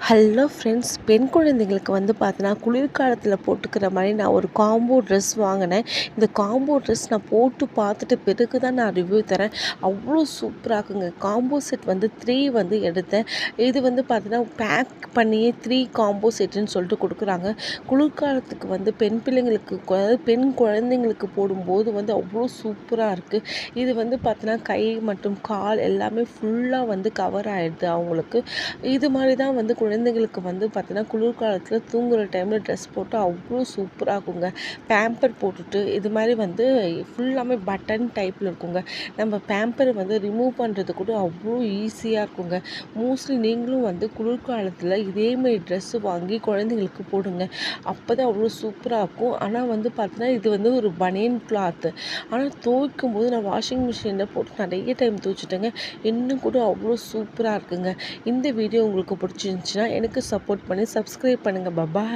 Hello friends, பெண் குழந்தைங்களுக்கு வந்து பார்த்தீங்கன்னா குளிர்காலத்தில் போட்டுக்கிற மாதிரி நான் ஒரு காம்போ ட்ரெஸ் வாங்கினேன். இந்த காம்போ ட்ரெஸ் நான் போட்டு பார்த்துட்டு பிறகு தான் நான் ரிவ்யூ தரேன். அவ்வளோ சூப்பராக இருக்குங்க. காம்போ செட் வந்து 3 வந்து எடுத்தேன். இது வந்து பார்த்தீங்கன்னா பேக் பண்ணியே 3 காம்போ செட்டுன்னு சொல்லிட்டு கொடுக்குறாங்க. குளிர்காலத்துக்கு வந்து பெண் பிள்ளைங்களுக்கு அதாவது பெண் குழந்தைங்களுக்கு போடும்போது வந்து அவ்வளோ சூப்பராக இருக்குது. இது வந்து பார்த்தீங்கன்னா கை மற்றும் கால் எல்லாமே ஃபுல்லாக வந்து கவர் ஆகிடுது அவங்களுக்கு. இது மாதிரி தான் வந்து குழந்தைங்களுக்கு வந்து பார்த்தீங்கன்னா குளிர்காலத்தில் தூங்குகிற டைமில் ட்ரெஸ் போட்டு அவ்வளோ சூப்பராக இருக்குங்க. பேம்பர் போட்டுட்டு இது மாதிரி வந்து ஃபுல்லாமே பட்டன் டைப்பில் இருக்குங்க. நம்ம பேம்பரை வந்து ரிமூவ் பண்ணுறது கூட அவ்வளோ ஈஸியாக இருக்குங்க. மோஸ்ட்லி நீங்களும் வந்து குளிர்காலத்தில் இதேமாரி ட்ரெஸ்ஸு வாங்கி குழந்தைங்களுக்கு போடுங்க. அப்போ தான் அவ்வளோ சூப்பராக இருக்கும். ஆனால் வந்து பார்த்தீங்கன்னா இது வந்து ஒரு பனியன் கிளாத்து. ஆனால் துவைக்கும் போது நான் வாஷிங் மிஷினில் போட்டு நிறைய டைம் துவைச்சிட்டேங்க. இன்னும் கூட அவ்வளோ சூப்பராக இருக்குங்க. இந்த வீடியோ உங்களுக்கு பிடிச்சிருந்துச்சுன்னா எனக்கு சப்போர்ட் பண்ணி சப்ஸ்கிரைப் பண்ணுங்கள். பாய்.